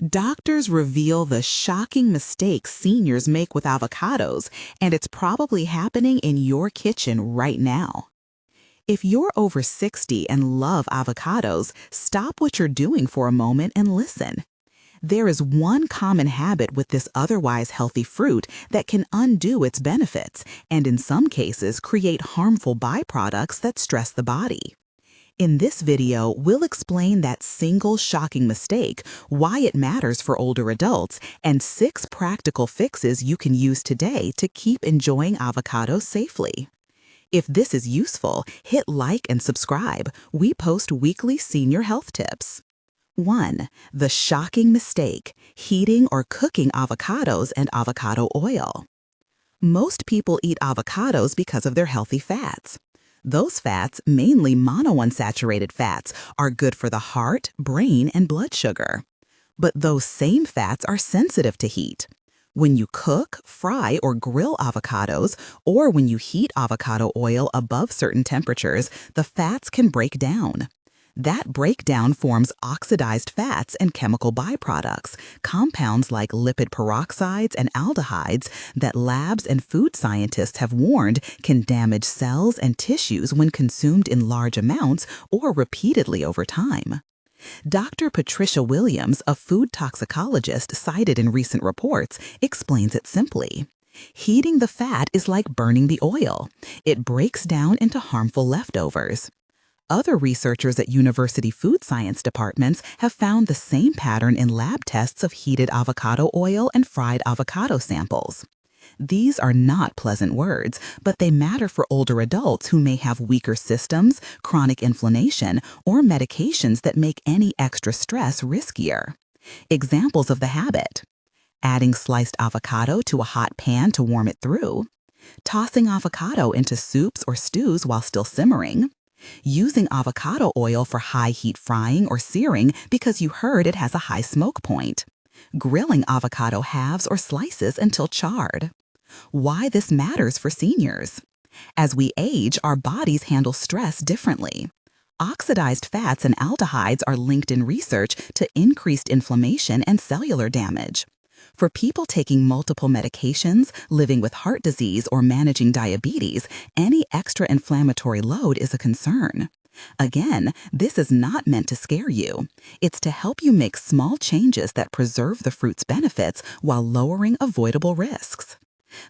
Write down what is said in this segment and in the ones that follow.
Doctors reveal the shocking mistakes seniors make with avocados, and it's probably happening in your kitchen right now. If you're over 60 and love avocados, stop what you're doing for a moment and listen. There is one common habit with this otherwise healthy fruit that can undo its benefits and in some cases create harmful byproducts that stress the body. In this video, we'll explain that single shocking mistake, why it matters for older adults, and 6 practical fixes you can use today to keep enjoying avocados safely. If this is useful, hit like and subscribe. We post weekly senior health tips. 1. The shocking mistake: heating or cooking avocados and avocado oil. Most people eat avocados because of their healthy fats. Those fats, mainly monounsaturated fats, are good for the heart, brain, and blood sugar. But those same fats are sensitive to heat. When you cook, fry, or grill avocados, or when you heat avocado oil above certain temperatures, the fats can break down. That breakdown forms oxidized fats and chemical byproducts, compounds like lipid peroxides and aldehydes that labs and food scientists have warned can damage cells and tissues when consumed in large amounts or repeatedly over time. Dr. Patricia Williams, a food toxicologist cited in recent reports, explains it simply. Heating the fat is like burning the oil. It breaks down into harmful leftovers. Other researchers at university food science departments have found the same pattern in lab tests of heated avocado oil and fried avocado samples. These are not pleasant words, but they matter for older adults who may have weaker systems, chronic inflammation, or medications that make any extra stress riskier. Examples of the habit: adding sliced avocado to a hot pan to warm it through, tossing avocado into soups or stews while still simmering, using avocado oil for high heat frying or searing because you heard it has a high smoke point, grilling avocado halves or slices until charred. Why this matters for seniors. As we age, our bodies handle stress differently. Oxidized fats and aldehydes are linked in research to increased inflammation and cellular damage. For people taking multiple medications, living with heart disease, or managing diabetes, any extra inflammatory load is a concern. Again, this is not meant to scare you. It's to help you make small changes that preserve the fruit's benefits while lowering avoidable risks.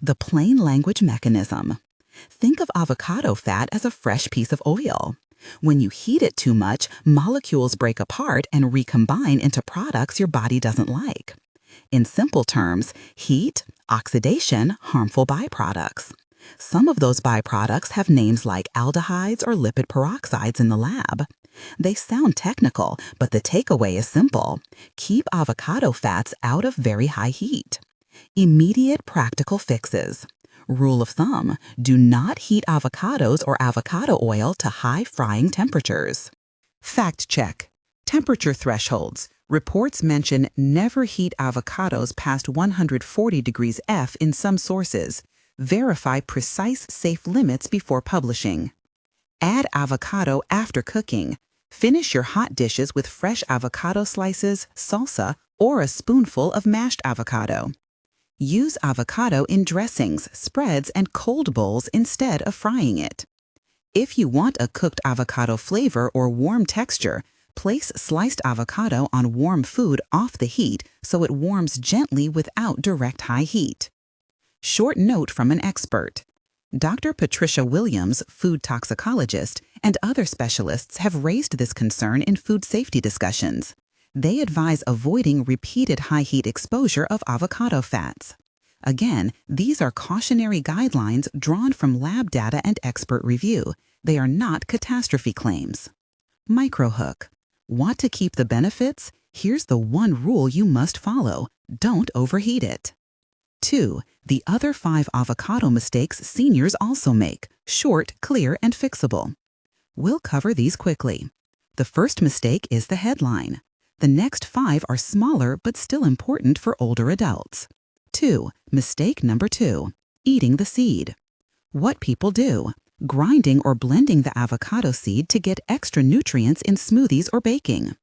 The plain language mechanism. Think of avocado fat as a fresh piece of oil. When you heat it too much, molecules break apart and recombine into products your body doesn't like. In simple terms, heat, oxidation, harmful byproducts. Some of those byproducts have names like aldehydes or lipid peroxides in the lab. They sound technical, but the takeaway is simple. Keep avocado fats out of very high heat. Immediate practical fixes. Rule of thumb: do not heat avocados or avocado oil to high frying temperatures. Fact check. Temperature thresholds. Reports mention never heat avocados past 140 degrees F in some sources. Verify precise safe limits before publishing. Add avocado after cooking. Finish your hot dishes with fresh avocado slices, salsa, or a spoonful of mashed avocado. Use avocado in dressings, spreads, and cold bowls instead of frying it. If you want a cooked avocado flavor or warm texture, place sliced avocado on warm food off the heat so it warms gently without direct high heat. Short note from an expert. Dr. Patricia Williams, food toxicologist, and other specialists have raised this concern in food safety discussions. They advise avoiding repeated high heat exposure of avocado fats. Again, these are cautionary guidelines drawn from lab data and expert review. They are not catastrophe claims. Microhook. Want to keep the benefits? Here's the one rule you must follow: don't overheat it. 2. The other 5 avocado mistakes seniors also make: short, clear, and fixable. We'll cover these quickly. The first mistake is the headline. The next 5 are smaller but still important for older adults. 2. Mistake number 2. Eating the seed. What people do: grinding or blending the avocado seed to get extra nutrients in smoothies or baking.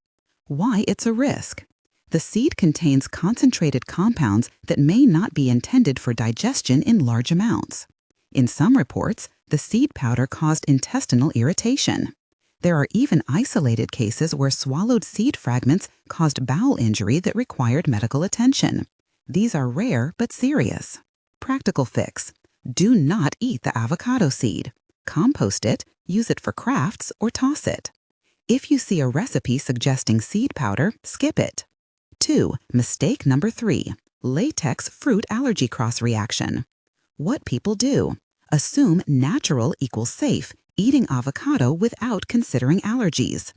Why it's a risk. The seed contains concentrated compounds that may not be intended for digestion in large amounts. In some reports, the seed powder caused intestinal irritation. There are even isolated cases where swallowed seed fragments caused bowel injury that required medical attention. These are rare but serious. Practical fix: do not eat the avocado seed. Compost it, use it for crafts, or toss it. If you see a recipe suggesting seed powder, skip it. 2. Mistake number 3. Latex fruit allergy cross-reaction. What people do: assume natural equals safe, eating avocado without considering allergies.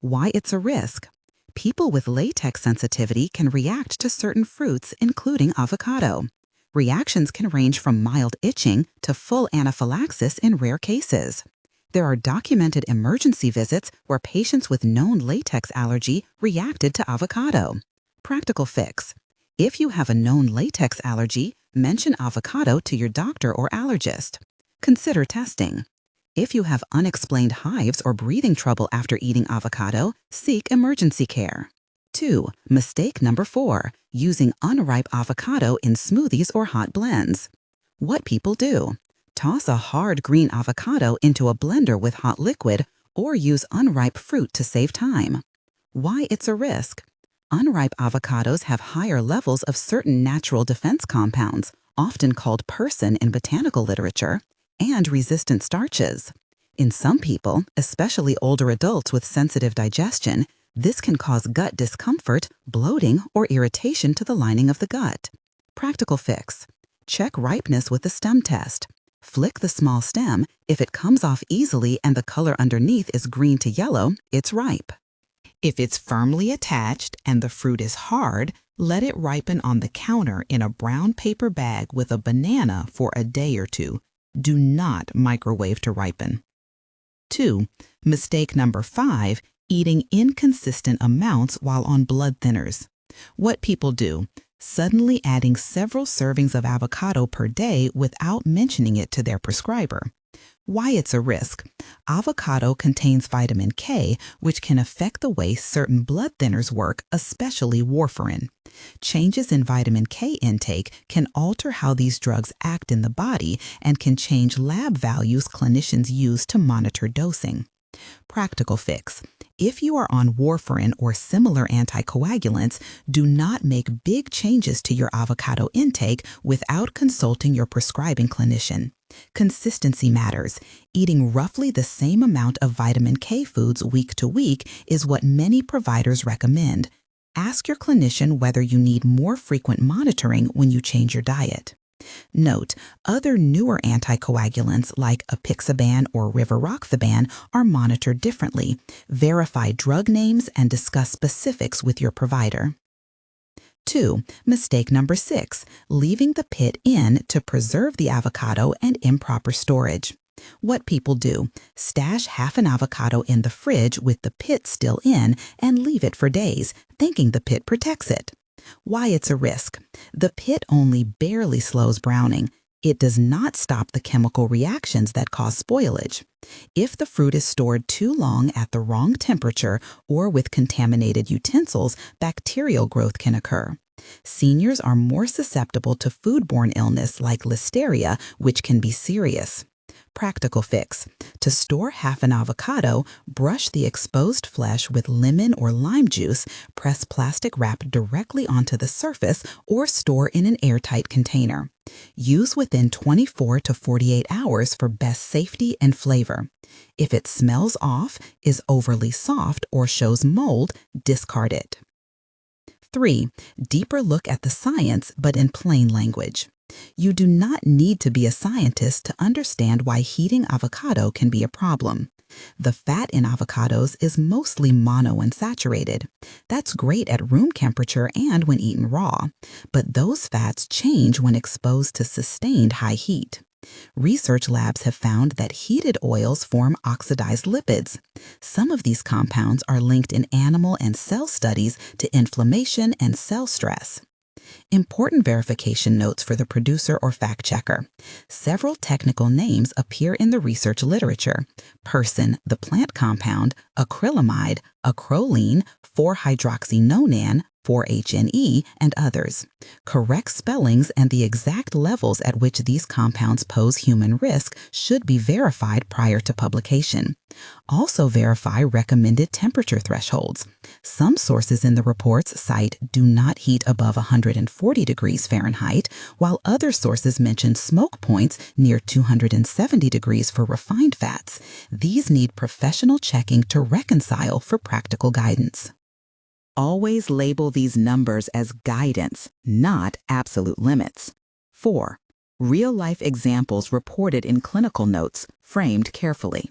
Why it's a risk: people with latex sensitivity can react to certain fruits, including avocado. Reactions can range from mild itching to full anaphylaxis in rare cases. There are documented emergency visits where patients with known latex allergy reacted to avocado. Practical fix: if you have a known latex allergy, mention avocado to your doctor or allergist. Consider testing. If you have unexplained hives or breathing trouble after eating avocado, seek emergency care. 2. Mistake number 4. Using unripe avocado in smoothies or hot blends. What people do: toss a hard green avocado into a blender with hot liquid or use unripe fruit to save time. Why it's a risk: unripe avocados have higher levels of certain natural defense compounds, often called persin in botanical literature, and resistant starches. In some people, especially older adults with sensitive digestion, this can cause gut discomfort, bloating, or irritation to the lining of the gut. Practical fix: check ripeness with the stem test. Flick the small stem. If it comes off easily and the color underneath is green to yellow, it's ripe. If it's firmly attached and the fruit is hard, let it ripen on the counter in a brown paper bag with a banana for a day or 2. Do not microwave to ripen. 2. Mistake number 5. Eating inconsistent amounts while on blood thinners. What people do: suddenly adding several servings of avocado per day without mentioning it to their prescriber. Why it's a risk: avocado contains vitamin K, which can affect the way certain blood thinners work, especially warfarin. Changes in vitamin K intake can alter how these drugs act in the body and can change lab values clinicians use to monitor dosing. Practical fix: if you are on warfarin or similar anticoagulants, do not make big changes to your avocado intake without consulting your prescribing clinician. Consistency matters. Eating roughly the same amount of vitamin K foods week to week is what many providers recommend. Ask your clinician whether you need more frequent monitoring when you change your diet. Note: other newer anticoagulants like apixaban or rivaroxaban are monitored differently. Verify drug names and discuss specifics with your provider. 2. Mistake number 6. Leaving the pit in to preserve the avocado and improper storage. What people do: stash half an avocado in the fridge with the pit still in and leave it for days, thinking the pit protects it. Why it's a risk: the pit only barely slows browning. It does not stop the chemical reactions that cause spoilage. If the fruit is stored too long at the wrong temperature or with contaminated utensils, bacterial growth can occur. Seniors are more susceptible to foodborne illness like listeria, which can be serious. Practical fix: to store half an avocado, brush the exposed flesh with lemon or lime juice, press plastic wrap directly onto the surface, or store in an airtight container. Use within 24 to 48 hours for best safety and flavor. If it smells off, is overly soft, or shows mold, discard it. 3. Deeper look at the science, but in plain language. You do not need to be a scientist to understand why heating avocado can be a problem. The fat in avocados is mostly monounsaturated. That's great at room temperature and when eaten raw, but those fats change when exposed to sustained high heat. Research labs have found that heated oils form oxidized lipids. Some of these compounds are linked in animal and cell studies to inflammation and cell stress. Important verification notes for the producer or fact checker. Several technical names appear in the research literature: persin, the plant compound; acrylamide, acrolein, 4-hydroxynonan, 4-HNE, and others. Correct spellings and the exact levels at which these compounds pose human risk should be verified prior to publication. Also verify recommended temperature thresholds. Some sources in the reports cite do not heat above 140 degrees Fahrenheit, while other sources mention smoke points near 270 degrees for refined fats. These need professional checking to reconcile for practical guidance. Always label these numbers as guidance, not absolute limits. 4. Real-life examples reported in clinical notes, framed carefully.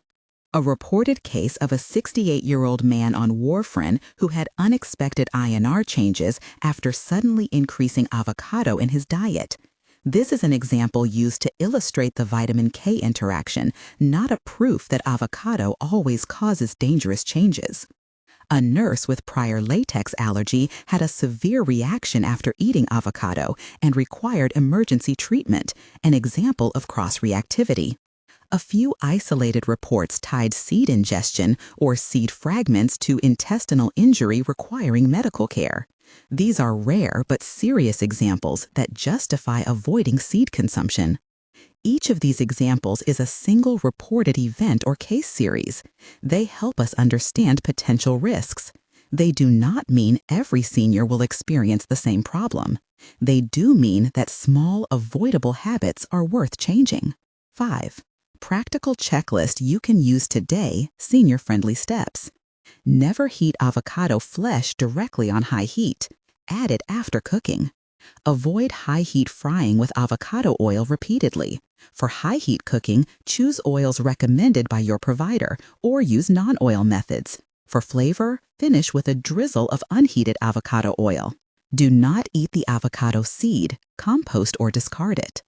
A reported case of a 68-year-old man on warfarin who had unexpected INR changes after suddenly increasing avocado in his diet. This is an example used to illustrate the vitamin K interaction, not a proof that avocado always causes dangerous changes. A nurse with prior latex allergy had a severe reaction after eating avocado and required emergency treatment, an example of cross-reactivity. A few isolated reports tied seed ingestion or seed fragments to intestinal injury requiring medical care. These are rare but serious examples that justify avoiding seed consumption. Each of these examples is a single reported event or case series. They help us understand potential risks. They do not mean every senior will experience the same problem. They do mean that small, avoidable habits are worth changing. 5. Practical checklist you can use today, senior-friendly steps. Never heat avocado flesh directly on high heat. Add it after cooking. Avoid high-heat frying with avocado oil repeatedly. For high-heat cooking, choose oils recommended by your provider or use non-oil methods. For flavor, finish with a drizzle of unheated avocado oil. Do not eat the avocado seed, compost or discard it.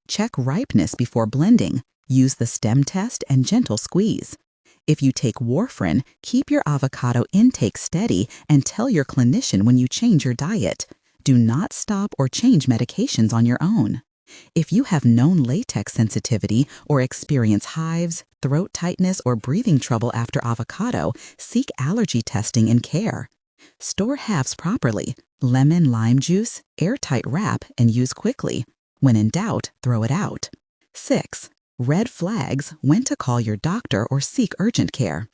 Check ripeness before blending. Use the stem test and gentle squeeze. If you take warfarin, keep your avocado intake steady and tell your clinician when you change your diet. Do not stop or change medications on your own. If you have known latex sensitivity or experience hives, throat tightness, or breathing trouble after avocado, seek allergy testing and care. Store halves properly. Lemon, lime juice, airtight wrap, and use quickly. When in doubt, throw it out. 6. Red flags, when to call your doctor or seek urgent care.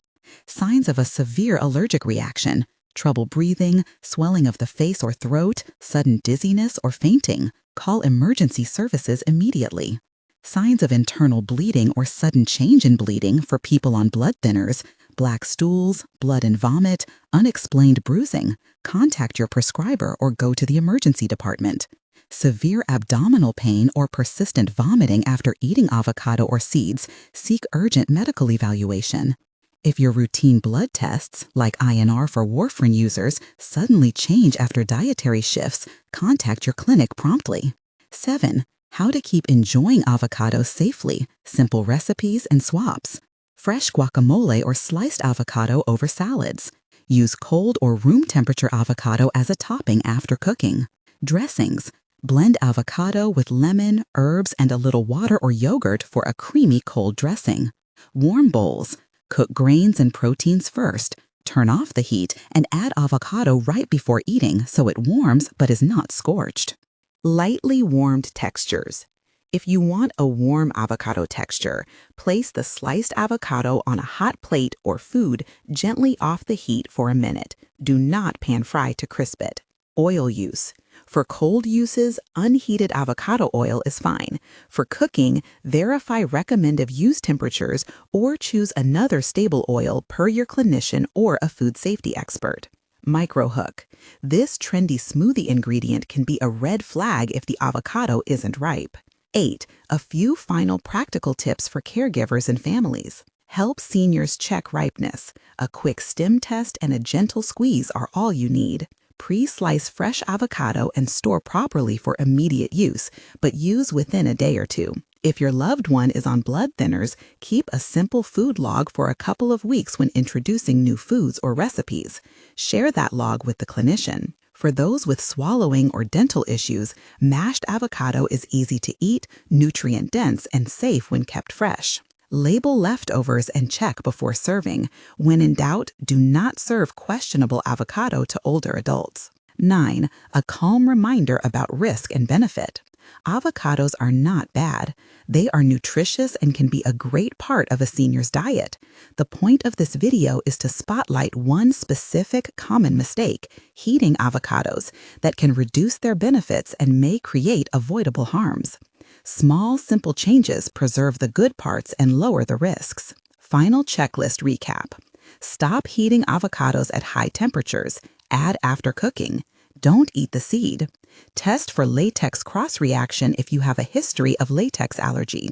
Signs of a severe allergic reaction. Trouble breathing, swelling of the face or throat, sudden dizziness or fainting. Call emergency services immediately. Signs of internal bleeding or sudden change in bleeding for people on blood thinners, black stools, blood and vomit, unexplained bruising. Contact your prescriber or go to the emergency department. Severe abdominal pain or persistent vomiting after eating avocado or seeds, seek urgent medical evaluation. If your routine blood tests, like INR for warfarin users, suddenly change after dietary shifts, contact your clinic promptly. 7. How to keep enjoying avocados safely, simple recipes and swaps. Fresh guacamole or sliced avocado over salads. Use cold or room temperature avocado as a topping after cooking. Dressings. Blend avocado with lemon, herbs, and a little water or yogurt for a creamy cold dressing. Warm bowls. Cook grains and proteins first. Turn off the heat and add avocado right before eating so it warms but is not scorched. Lightly warmed textures. If you want a warm avocado texture, place the sliced avocado on a hot plate or food gently off the heat for a minute. Do not pan fry to crisp it. Oil use. For cold uses, unheated avocado oil is fine. For cooking, verify recommended use temperatures or choose another stable oil per your clinician or a food safety expert. Microhook. This trendy smoothie ingredient can be a red flag if the avocado isn't ripe. 8. A few final practical tips for caregivers and families. Help seniors check ripeness. A quick stem test and a gentle squeeze are all you need. Pre-slice fresh avocado and store properly for immediate use, but use within a day or two. If your loved one is on blood thinners, keep a simple food log for a couple of weeks when introducing new foods or recipes. Share that log with the clinician. For those with swallowing or dental issues, mashed avocado is easy to eat, nutrient-dense, and safe when kept fresh. Label leftovers and check before serving. When in doubt, do not serve questionable avocado to older adults. 9. A calm reminder about risk and benefit. Avocados are not bad. They are nutritious and can be a great part of a senior's diet. The point of this video is to spotlight one specific common mistake, heating avocados, that can reduce their benefits and may create avoidable harms. Small, simple changes preserve the good parts and lower the risks. Final checklist recap. Stop heating avocados at high temperatures. Add after cooking. Don't eat the seed. Test for latex cross-reaction if you have a history of latex allergy.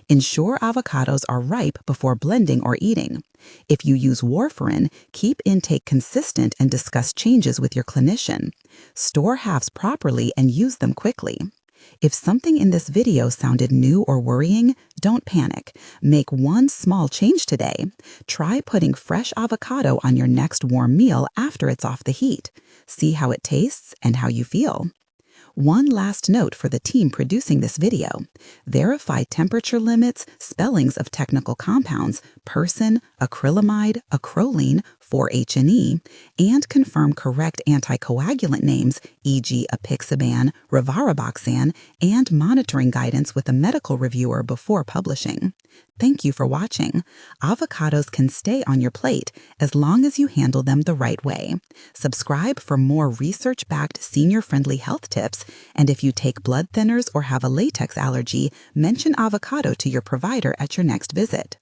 Ensure avocados are ripe before blending or eating. If you use warfarin, keep intake consistent and discuss changes with your clinician. Store halves properly and use them quickly. If something in this video sounded new or worrying, don't panic. Make one small change today. Try putting fresh avocado on your next warm meal after it's off the heat. See how it tastes and how you feel. One last note for the team producing this video. Verify temperature limits, spellings of technical compounds, person, acrylamide, acrolein, 4-HNE, and confirm correct anticoagulant names, e.g. apixaban, rivaroxaban, and monitoring guidance with a medical reviewer before publishing. Thank you for watching. Avocados can stay on your plate as long as you handle them the right way. Subscribe for more research-backed senior-friendly health tips, and if you take blood thinners or have a latex allergy, mention avocado to your provider at your next visit.